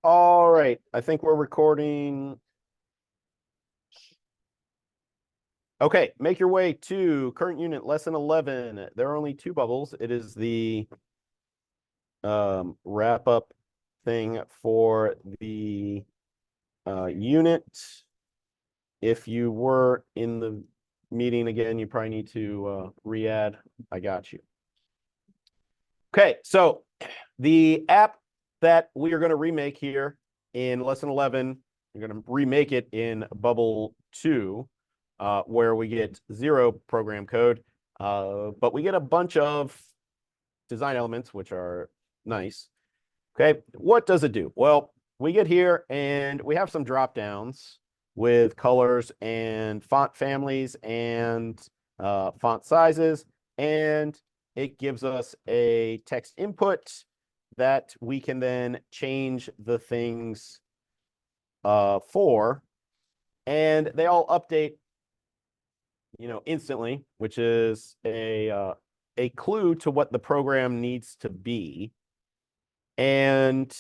All right, I think we're recording. Okay, make your way to current unit lesson 11. There are only two bubbles. It is the wrap up thing for the unit. If you were in the meeting again, you probably need to re-add. I got you. Okay, so the app that we are going to remake here in lesson 11, you're going to remake it in bubble 2, where we get 0 program code, but we get a bunch of design elements, which are nice. Okay, what does it do? Well, we get here and we have some drop downs with colors and font families and font sizes, and it gives us a text input that we can then change the things for, and they all update, instantly, which is a clue to what the program needs to be. And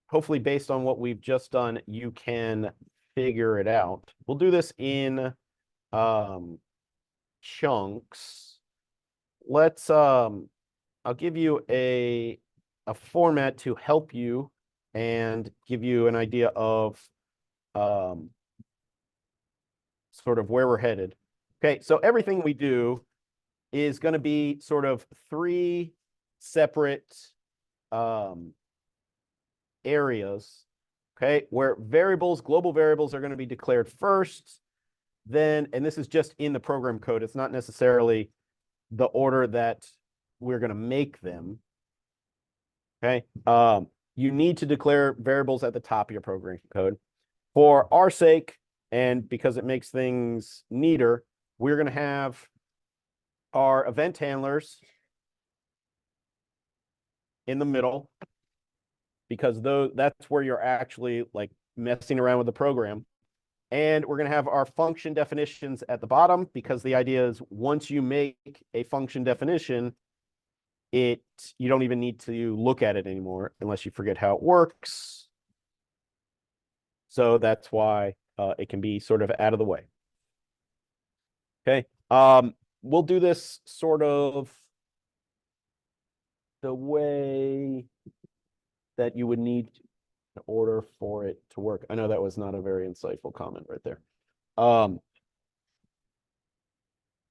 hopefully, based on what we've just done, you can figure it out. We'll do this in chunks. Let's I'll give you a format to help you and give you an idea of sort of where we're headed. Okay, so everything we do is going to be sort of 3 separate areas, okay, where global variables are going to be declared first, then, and this is just in the program code, it's not necessarily the order that we're going to make them, okay? You need to declare variables at the top of your program code. For our sake, and because it makes things neater, we're going to have our event handlers in the middle, because that's where you're actually like messing around with the program. And we're going to have our function definitions at the bottom, because the idea is once you make a function definition, you don't even need to look at it anymore unless you forget how it works. So that's why it can be sort of out of the way. Okay. We'll do this sort of the way that you would need in order for it to work. I know that was not a very insightful comment right there.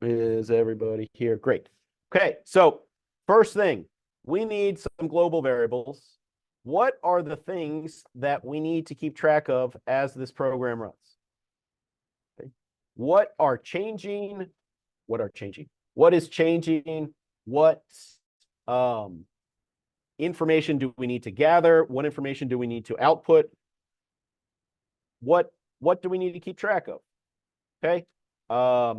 Is everybody here? Great. Okay, so first thing, we need some global variables. What are the things that we need to keep track of as this program runs? Okay. What are changing? What are changing? What is changing? What information do we need to gather? What information do we need to output? What do we need to keep track of? Okay. I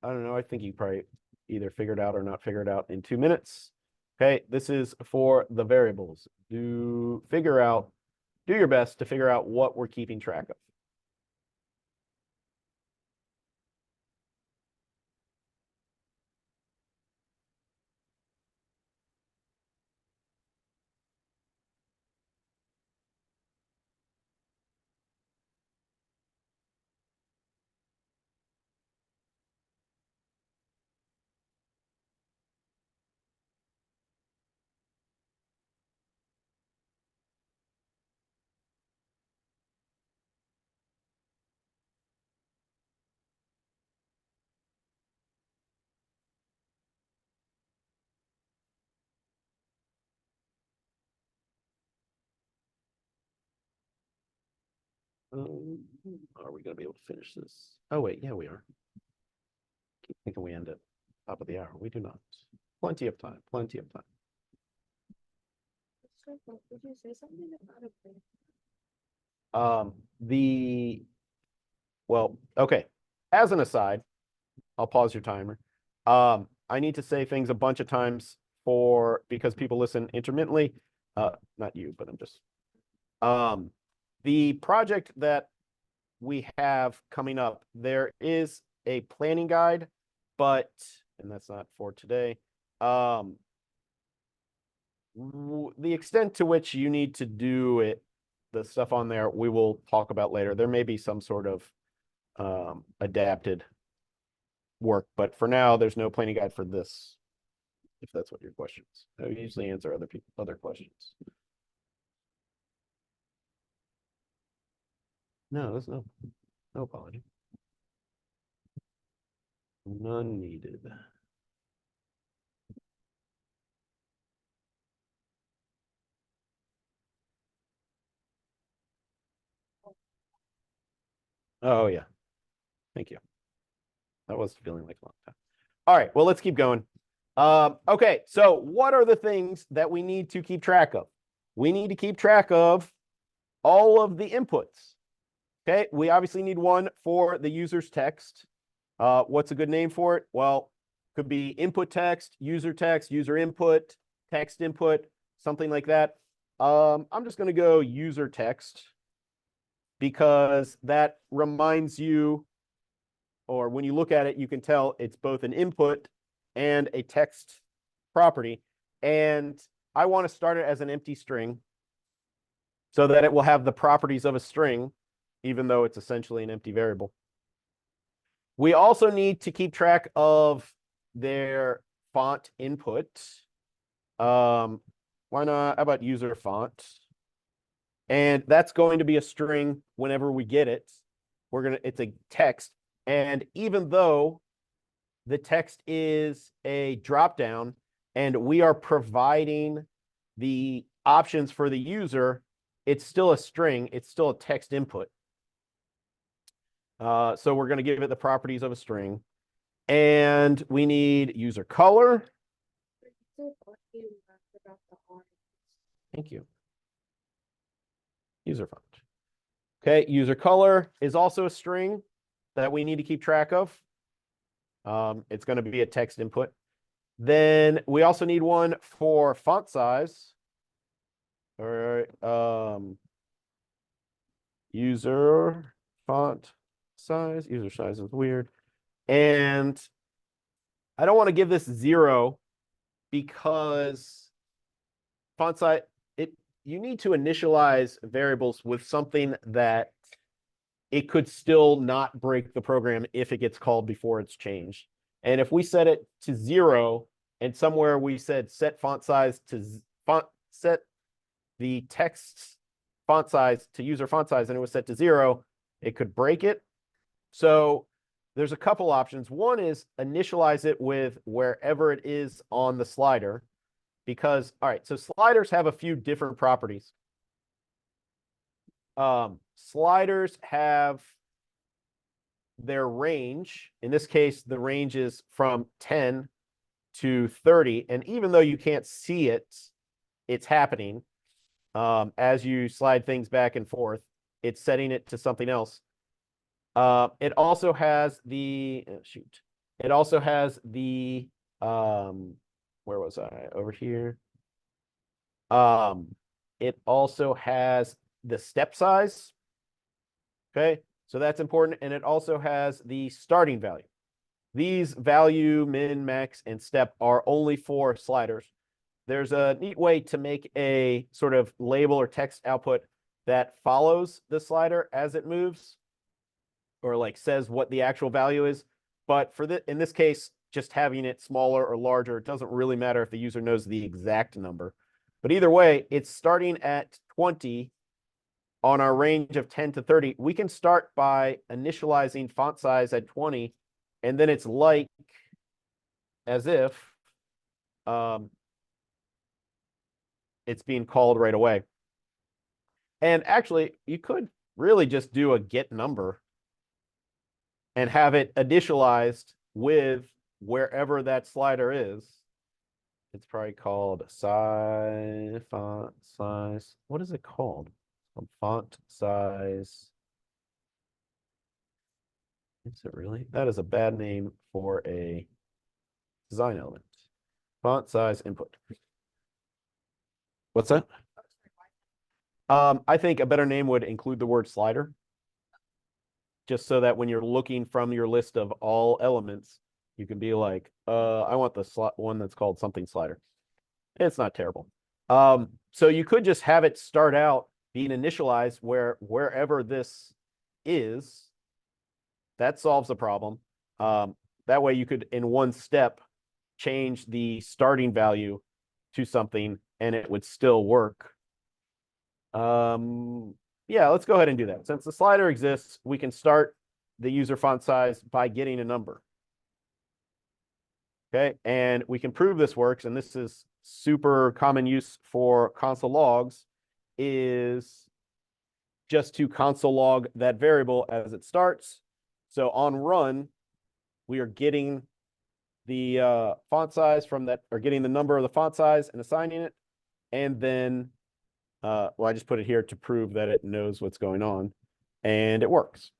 don't know. I think you probably either figured out or not figured out in 2 minutes. Okay, this is for the variables. Do your best to figure out what we're keeping track of. Are we going to be able to finish this? Oh, wait. Yeah, we are. Keep thinking we end at top of the hour. We do not. Plenty of time. Plenty of time. Did you say something about a break? Well, okay. As an aside, I'll pause your timer. I need to say things a bunch of times because people listen intermittently. Not you, but I'm just the project that we have coming up, there is a planning guide, and that's not for today. The extent to which you need to do it, the stuff on there, we will talk about later. There may be some sort of adapted work, but for now, there's no planning guide for this, if that's what your question is. I usually answer other questions. No, there's no apology. None needed. Oh yeah, thank you. That was feeling like a long time. All right, well, let's keep going. Okay, so what are the things that we need to keep track of? We need to keep track of all of the inputs. Okay, we obviously need one for the user's text. What's a good name for it? Well, could be input text, user input, text input, something like that. I'm just going to go user text because that reminds you, or when you look at it, you can tell it's both an input and a text property. And I want to start it as an empty string so that it will have the properties of a string, even though it's essentially an empty variable. We also need to keep track of their font input. Why not? How about user font? And that's going to be a string whenever we get it. It's a text. And even though the text is a dropdown and we are providing the options for the user, it's still a string. It's still a text input. So we're going to give it the properties of a string. And we need user color. Thank you. User font. Okay, user color is also a string that we need to keep track of. It's going to be a text input. Then we also need one for font size. All right. User font size. User size is weird. And I don't want to give this 0 because font size, you need to initialize variables with something that it could still not break the program if it gets called before it's changed. And if we set it to 0 and somewhere we said set font size to set the text font size to user font size and it was set to 0, it could break it. So there's a couple options. One is initialize it with wherever it is on the slider. Because, all right, so sliders have a few different properties. Sliders have their range. In this case, the range is from 10 to 30. And even though you can't see it, it's happening. As you slide things back and forth, it's setting it to something else. It also has the, It also has the, where was I? Over here. It also has the step size. Okay, so that's important. And it also has the starting value. These value, min, max, and step are only for sliders. There's a neat way to make a sort of label or text output that follows the slider as it moves, or like says what the actual value is. But in this case, just having it smaller or larger, it doesn't really matter if the user knows the exact number. But either way, it's starting at 20 on our range of 10 to 30. We can start by initializing font size at 20, and then it's like as if it's being called right away. And actually, you could really just do a get number and have it initialized with wherever that slider is. It's probably called size, font size. What is it called? Font size. Is it really? That is a bad name for a design element. Font size input. What's that? I think a better name would include the word slider. Just so that when you're looking from your list of all elements, you can be like, I want the one that's called something slider. It's not terrible. So you could just have it start out being initialized wherever this is. That solves the problem. That way you could, in one step, change the starting value to something and it would still work. Yeah, let's go ahead and do that. Since the slider exists, we can start the user font size by getting a number. Okay, and we can prove this works, and this is super common use for console logs, is just to console log that variable as it starts. So on run, we are getting the font size from that, or getting the number of the font size and assigning it. And then, well, I just put it here to prove that it knows what's going on, and it works.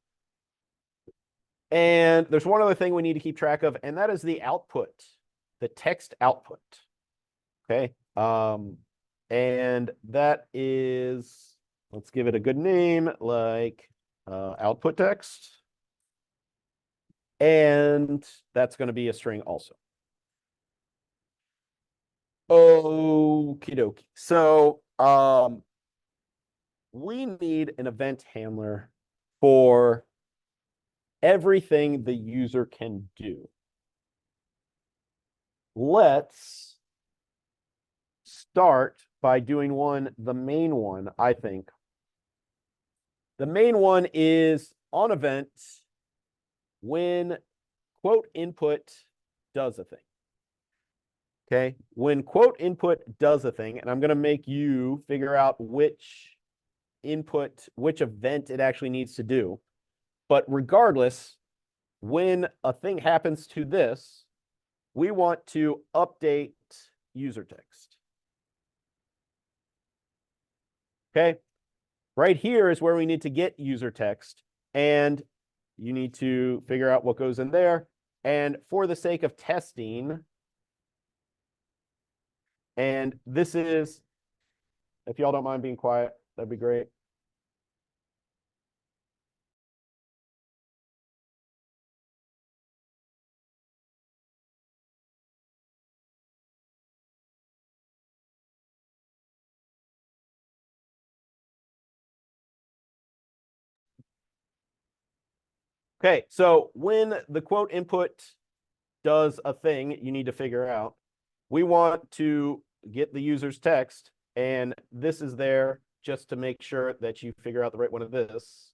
And there's one other thing we need to keep track of, and that is the output, the text output. Okay. And that is, let's give it a good name, like output text. And that's going to be a string also. Okie dokie. So we need an event handler for everything the user can do. Let's start by doing the main one, I think. The main one is on event when quote input does a thing. Okay, when quote input does a thing, and I'm going to make you figure out which event it actually needs to do. But regardless, when a thing happens to this, we want to update user text. Okay, right here is where we need to get user text, and you need to figure out what goes in there. And for the sake of testing, and this is, if y'all don't mind being quiet, that'd be great. Okay, so when the quote input does a thing you need to figure out, we want to get the user's text, and this is there just to make sure that you figure out the right one of this,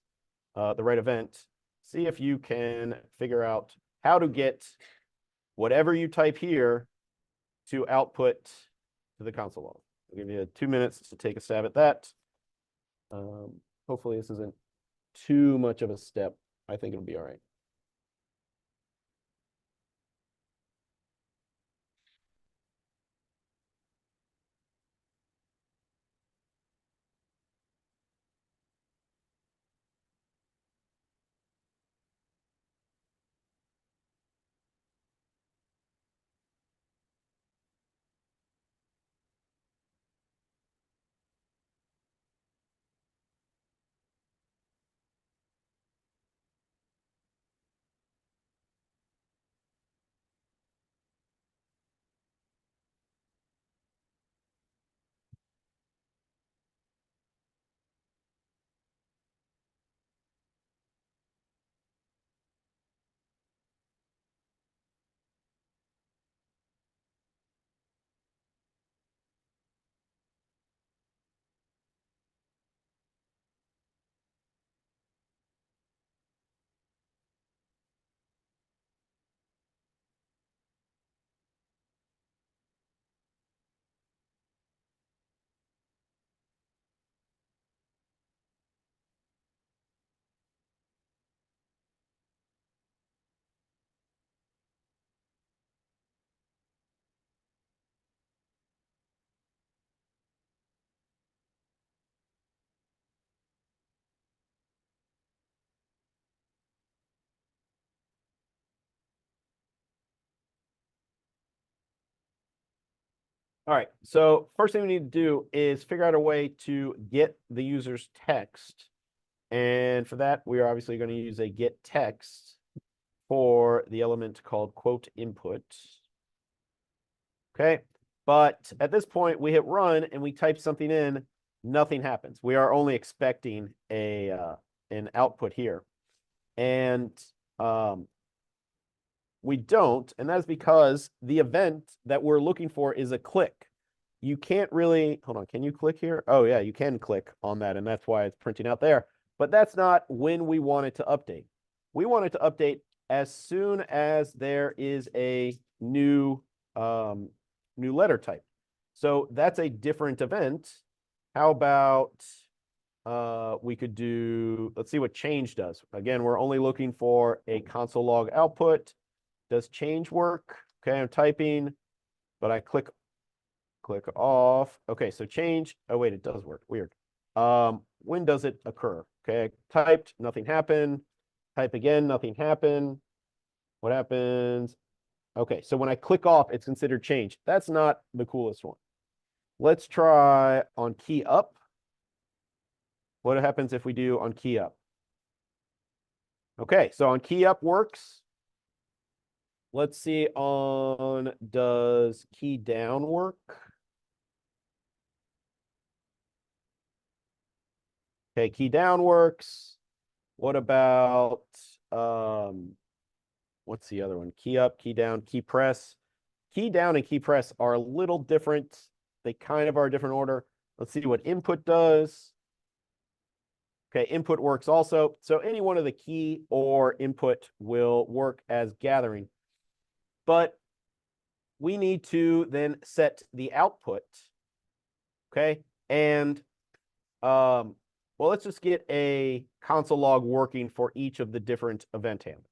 the right event. See if you can figure out how to get whatever you type here to output to the console log. I'll give you 2 minutes to take a stab at that. Hopefully this isn't too much of a step. I think it'll be all right. All right, so first thing we need to do is figure out a way to get the user's text. And for that, we are obviously going to use a get text for the element called quote input. Okay, But at this point, we hit run and we type something in, nothing happens. We are only expecting an output here. And we don't, and that's because the event that we're looking for is a click. You can't really, hold on, can you click here? Oh yeah, you can click on that, and that's why it's printing out there. But that's not when we want it to update. We want it to update as soon as there is a new letter type. So that's a different event. How about we could do, let's see what change does. Again, we're only looking for a console log output. Does change work? Okay, I'm typing, but I click off. Okay, so change. Oh wait, it does work. Weird. When does it occur? Okay, I typed, nothing happened. Type again, nothing happened. What happens? Okay, so when I click off, it's considered change. That's not the coolest one. Let's try on key up. What happens if we do on key up? Okay, so on key up works. Let's see on does key down work? Okay, key down works. What about what's the other one? Key up, key down, key press. Key down and key press are a little different. They kind of are a different order. Let's see what input does. Okay, input works also. So any one of the key or input will work as gathering. But we need to then set the output. Okay, and well, let's just get a console log working for each of the different event handlers.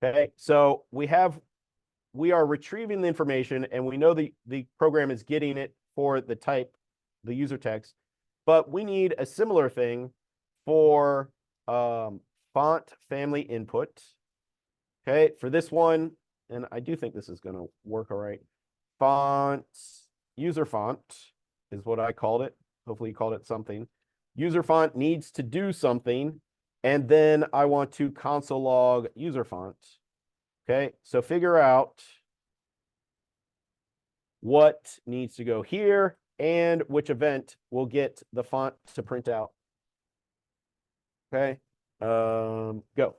Okay, so we are retrieving the information and we know the program is getting it for the type, the user text, but we need a similar thing for font family input. Okay, for this one, and I do think this is going to work all right. Font, user font is what I called it. Hopefully you called it something. User font needs to do something, and then I want to console log user font. Okay, so figure out what needs to go here and which event will get the font to print out. Okay, go.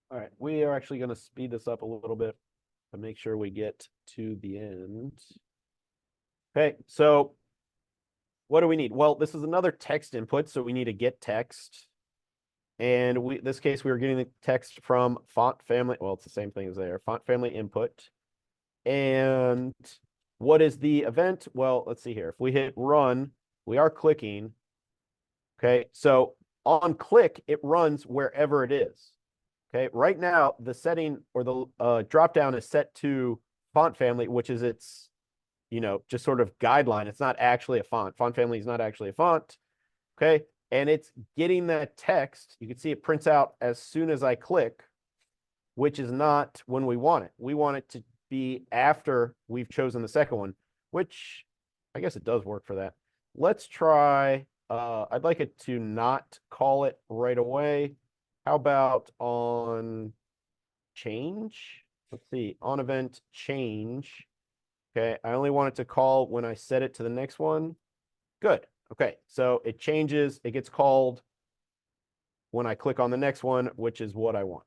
All right, we are actually going to speed this up a little bit to make sure we get to the end. Okay, so what do we need? Well, this is another text input, so we need to get text. And this case, we were getting the text from font family. Well, it's the same thing as there, font family input. And what is the event? Well, let's see here. If we hit run, we are clicking. Okay, so on click, it runs wherever it is. Okay, right now, the setting or the drop down is set to font family, which is its, just sort of guideline. It's not actually a font. Font family is not actually a font. Okay, and it's getting that text. You can see it prints out as soon as I click, which is not when we want it. We want it to be after we've chosen the second one, which I guess it does work for that. Let's try, I'd like it to not call it right away. How about on change? let's see, on event change. Okay, I only want it to call when I set it to the next one. Good. Okay, so it changes, it gets called when I click on the next one, which is what I want.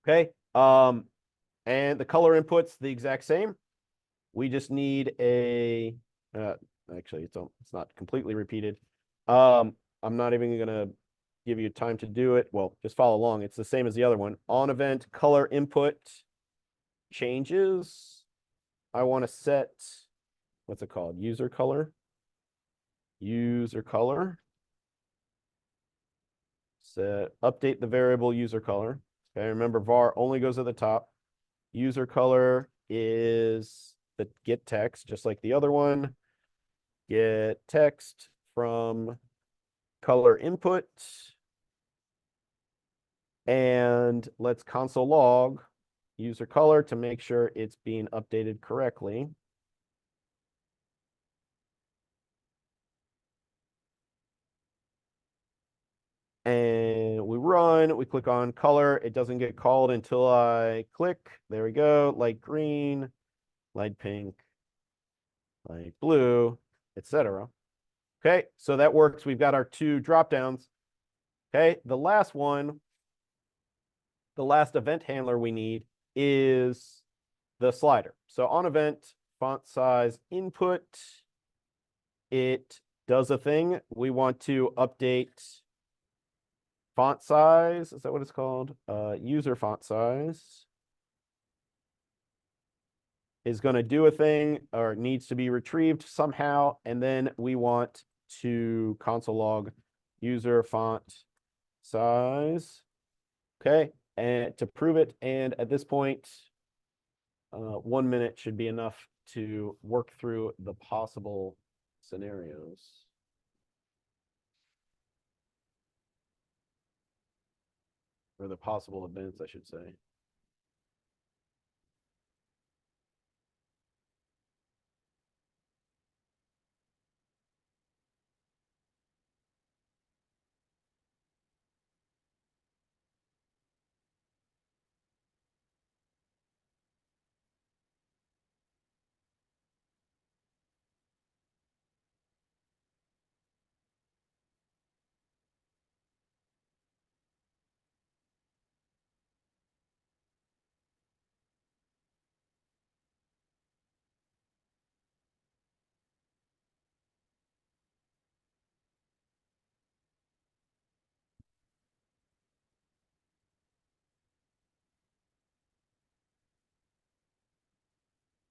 Okay, and the color input's the exact same. We just need a, actually, it's not completely repeated. I'm not even gonna give you time to do it. Well, just follow along. It's the same as the other one. On event color input changes. I want to set, what's it called? User color. User color. Set, update the variable user color. Okay, remember var only goes at the top. User color is the get text, just like the other one. Get text from color input. And let's console log user color to make sure it's being updated correctly. And we run, we click on color. It doesn't get called until I click. There we go. Light green, light pink, light blue, etc. Okay, so that works. We've got our two drop downs. Okay, the last one, the last event handler we need is the slider. So on event, font size input, it does a thing. We want to update font size. Is that what it's called? User font size is going to do a thing or needs to be retrieved somehow. And then we want to console log user font size. Okay. And to prove it. And at this point, 1 minute should be enough to work through the possible scenarios. Or the possible events, I should say.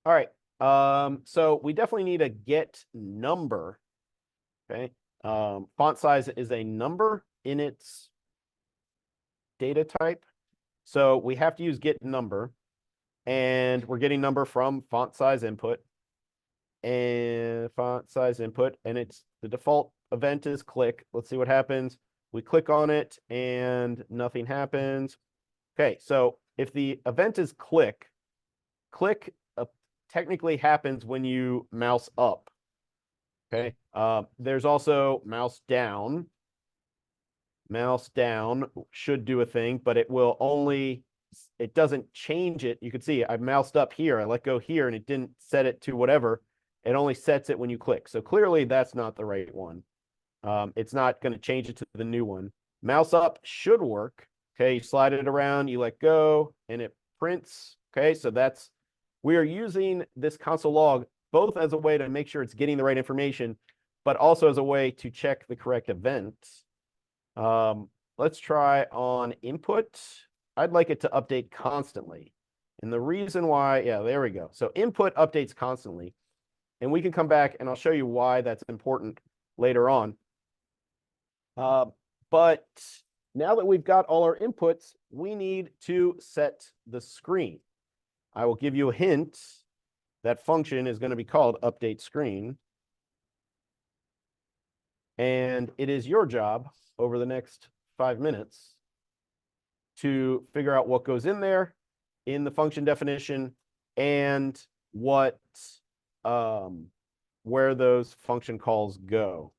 All right. So we definitely need a get number. Okay. Font size is a number in its data type. So we have to use get number. And we're getting number from font size input. And font size input. And it's the default event is click. Let's see what happens. We click on it and nothing happens. Okay, so if the event is click, click technically happens when you mouse up. Okay, there's also mouse down. Mouse down should do a thing, but it will only, it doesn't change it. You can see I moused up here, I let go here, and it didn't set it to whatever. It only sets it when you click. So clearly that's not the right one. It's not going to change it to the new one. Mouse up should work. Okay, you slide it around, you let go, and it prints. Okay, so that's, we are using this console log both as a way to make sure it's getting the right information, but also as a way to check the correct event. Let's try on input. I'd like it to update constantly. And the reason why, yeah, there we go. So input updates constantly. And we can come back and I'll show you why that's important later on. But now that we've got all our inputs, we need to set the screen. I will give you a hint. That function is going to be called update screen. And it is your job over the next 5 minutes to figure out what goes in there in the function definition and what where those function calls go.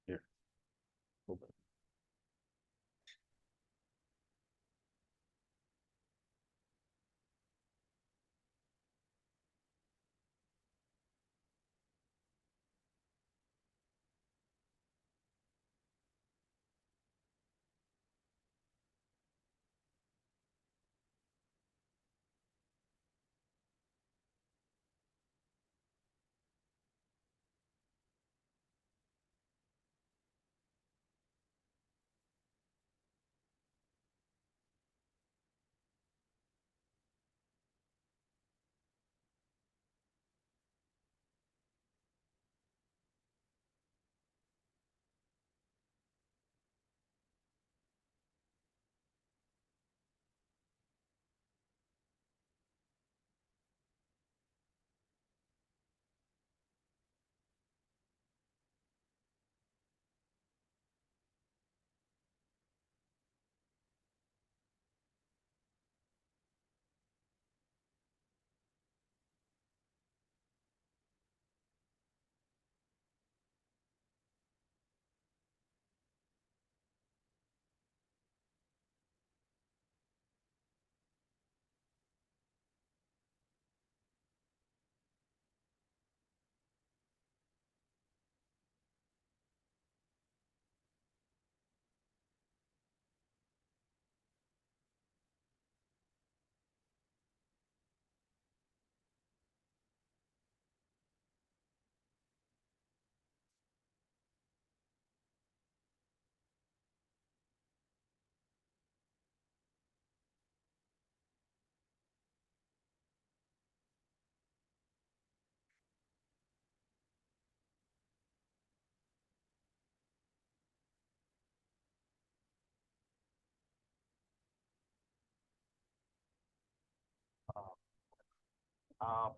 Here. Hold on. Um,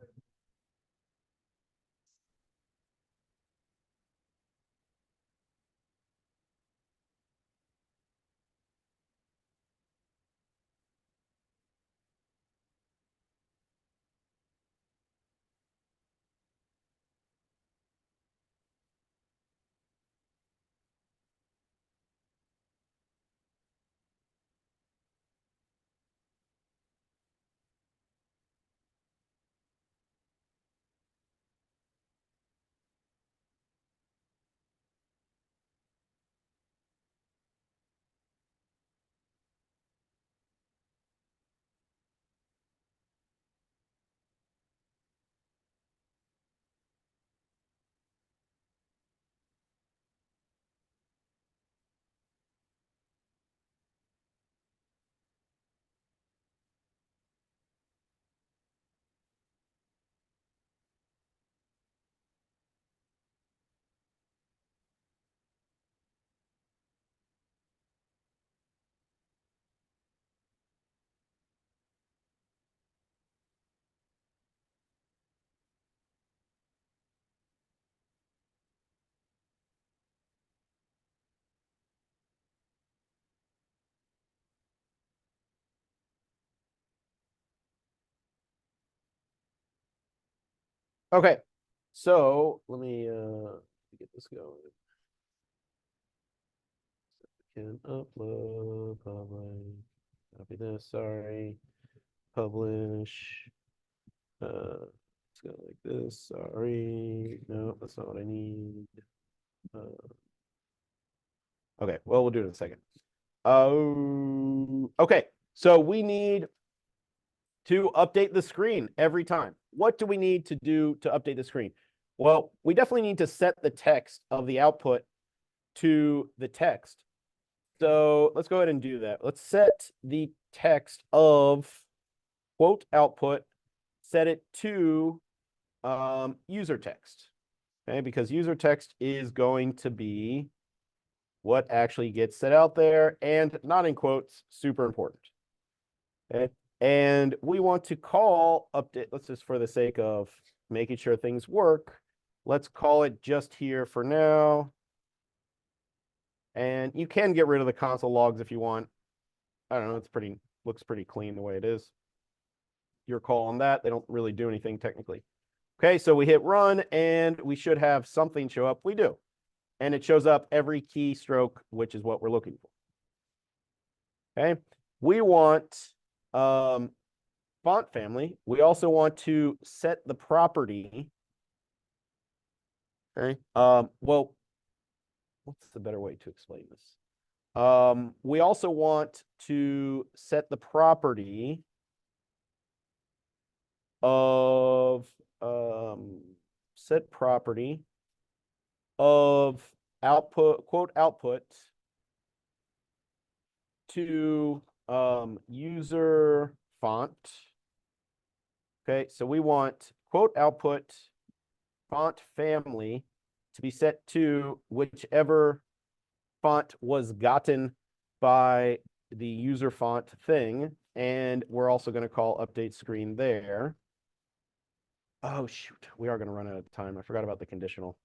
okay, so let me get this going. Can upload, publish, copy this, sorry, publish. Let's go like this, sorry. No, that's not what I need. Uh, okay, well, we'll do it in a second. Oh, okay. So we need to update the screen every time. What do we need to do to update the screen? Well, we definitely need to set the text of the output to the text. So let's go ahead and do that. Let's set the text of quote output, set it to user text. Okay, because user text is going to be what actually gets set out there, and not in quotes, super important. Okay. And we want to call update, let's just for the sake of making sure things work, let's call it just here for now. And you can get rid of the console logs if you want. I don't know, it's pretty, looks pretty clean the way it is. Your call on that. They don't really do anything technically. Okay, so we hit run and we should have something show up. We do. and it shows up every keystroke, which is what we're looking for. Okay, we want font family. We also want to set the property. Okay, well, what's the better way to explain this? We also want to set the property of set property of output, quote output to user font. Okay, so we want quote output font family to be set to whichever font was gotten by the user font thing. And we're also going to call update screen there. Oh, shoot. We are going to run out of time. I forgot about the conditional.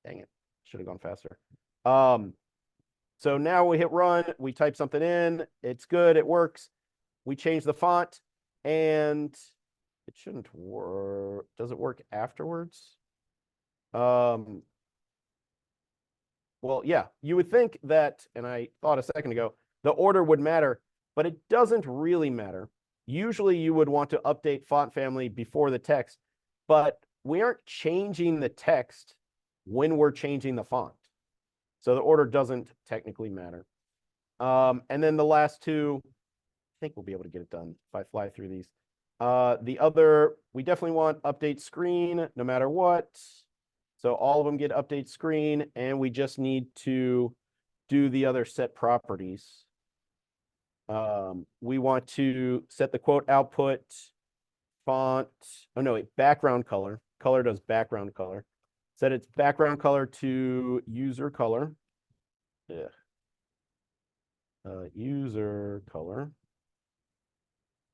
Dang it. Should have gone faster. So now we hit run. We type something in. It's good. It works. We change the font and it shouldn't work. Does it work afterwards? Well, yeah, you would think that, and I thought a second ago, the order would matter, but it doesn't really matter. Usually you would want to update font family before the text, but we aren't changing the text when we're changing the font. So the order doesn't technically matter. And then the last two, I think we'll be able to get it done if I fly through these. The other, we definitely want update screen no matter what. So all of them get update screen, and we just need to do the other set properties. We want to set the quote output font. Oh no, wait, background color. Color does background color. Set its background color to user color. Yeah. User color.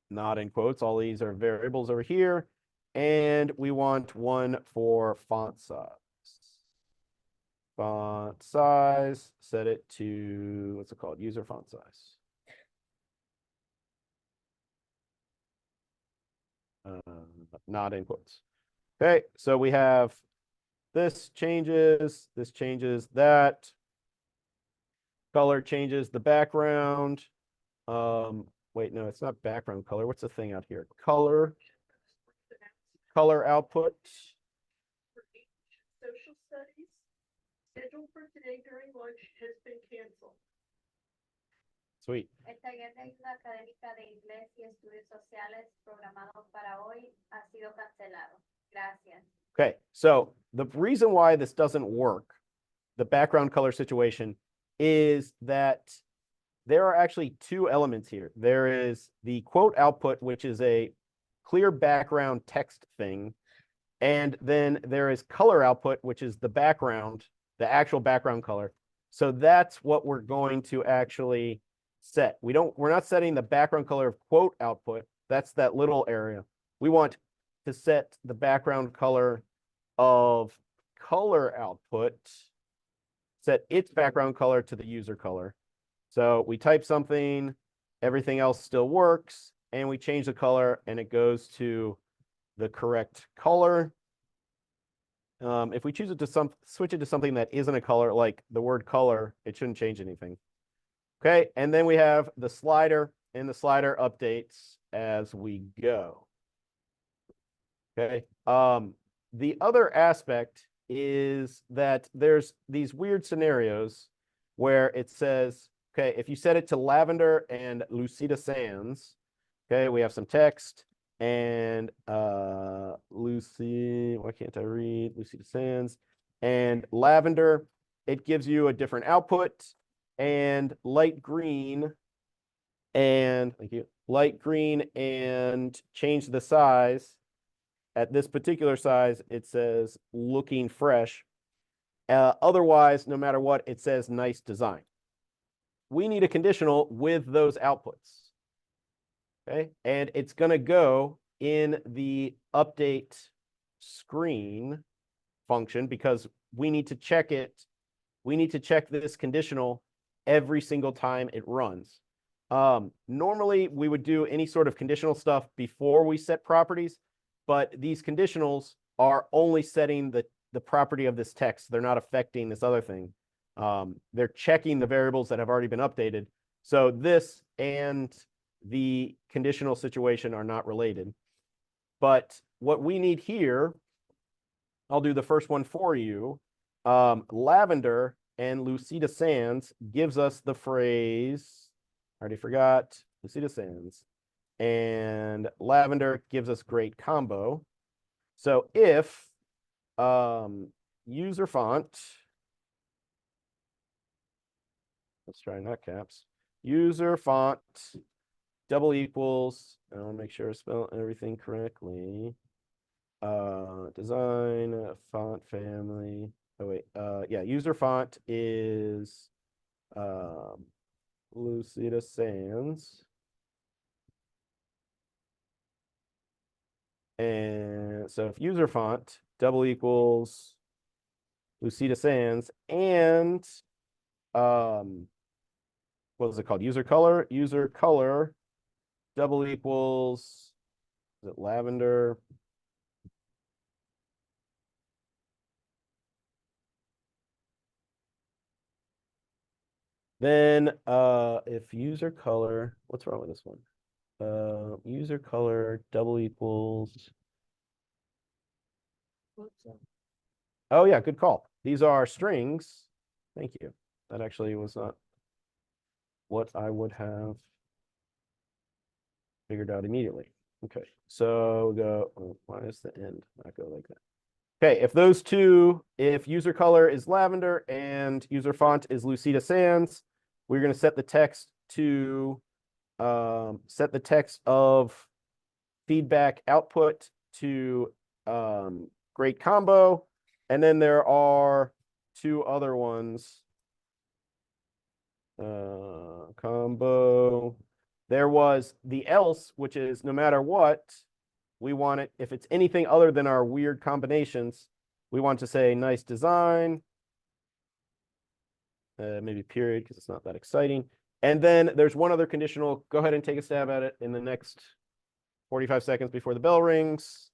Not in quotes. All these are variables over here. And we want one for font size. Font size, set it to, what's it called? User font size. Not in quotes. Okay, so we have this changes, that. Color changes the background. Wait, no, it's not background color. What's the thing out here? Color output. For social studies, scheduled for today during lunch has been canceled. Sweet. Esta guerra académica de inglés y estudios sociales programado para hoy ha sido cancelado. Gracias. Okay, so the reason why this doesn't work, the background color situation, is that there are actually two elements here. There is the quote output, which is a clear background text thing. And then there is color output, which is the background, the actual background color. So that's what we're going to actually set. We're not setting the background color of quote output. That's that little area. We want to set the background color of color output, set its background color to the user color. So we type something, everything else still works, and we change the color and it goes to the correct color. If we choose it to switch it to something that isn't a color, like the word color, it shouldn't change anything. Okay, and then we have the slider, and the slider updates as we go. Okay, the other aspect is that there's these weird scenarios where it says, okay, if you set it to lavender and Lucida Sands, okay, we have some text, and Lucy, why can't I read? Lucida Sands and lavender, it gives you a different output, and light green, and thank you, light green, and change the size. At this particular size, it says looking fresh. Otherwise, no matter what, it says nice design. We need a conditional with those outputs. Okay, and it's going to go in the update screen function because we need to check it. We need to check this conditional every single time it runs. Normally, we would do any sort of conditional stuff before we set properties, but these conditionals are only setting the property of this text. They're not affecting this other thing. They're checking the variables that have already been updated. So this and the conditional situation are not related. But what we need here, I'll do the first one for you. Lavender and Lucida Sands gives us the phrase, I already forgot, Lucida Sands. And lavender gives us great combo. So if user font, let's try not caps, user font double equals, I want to make sure I spell everything correctly. Design, font family. Oh wait, yeah, user font is Lucida Sans. And so if user font double equals Lucida Sans and what is it called? User color. User color double equals, is it lavender? Then if user color, what's wrong with this one? User color double equals. Oh yeah, good call. These are strings. Thank you. That actually was not what I would have figured out immediately. Okay, so go, oh, why is the end not go like that? Okay, if those two, if user color is lavender and user font is Lucida Sans, we're going to set the text to set the text of feedback output to great combo. And then there are two other ones. Combo. There was the else, which is no matter what, we want it, if it's anything other than our weird combinations, we want to say nice design. Maybe period, because it's not that exciting. And then there's one other conditional. Go ahead and take a stab at it in the next 45 seconds before the bell rings.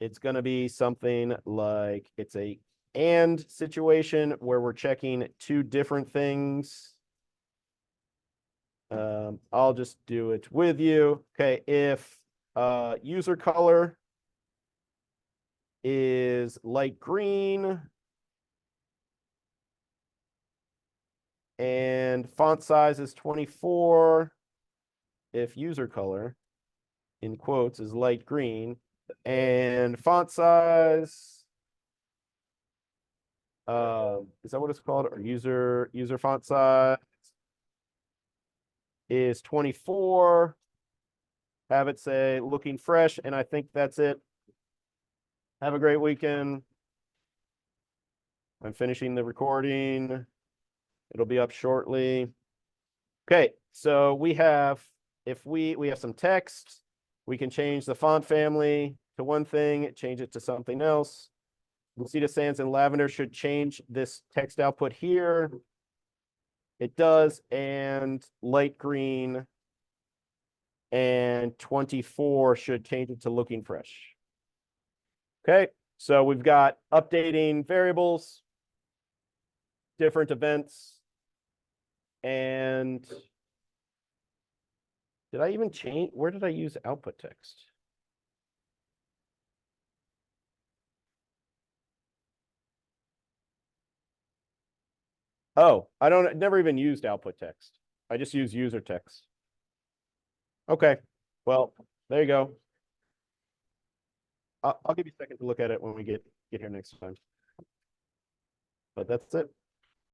It's going to be something like it's a and situation where we're checking two different things. I'll just do it with you. Okay, if user color is light green and font size is 24, if user color in quotes is light green and font size, is that what it's called? Or user font size is 24. Have it say looking fresh, and I think that's it. Have a great weekend. I'm finishing the recording. It'll be up shortly. Okay, so we have, if we have some text, we can change the font family to one thing, change it to something else. Lucida Sans and lavender should change this text output here. It does, and light green and 24 should change it to looking fresh. Okay, so we've got updating variables, different events, and did I even change? Where did I use output text? Oh, never even used output text. I just use user text. Okay, well, there you go. I'll give you a second to look at it when we get here next time. But that's it.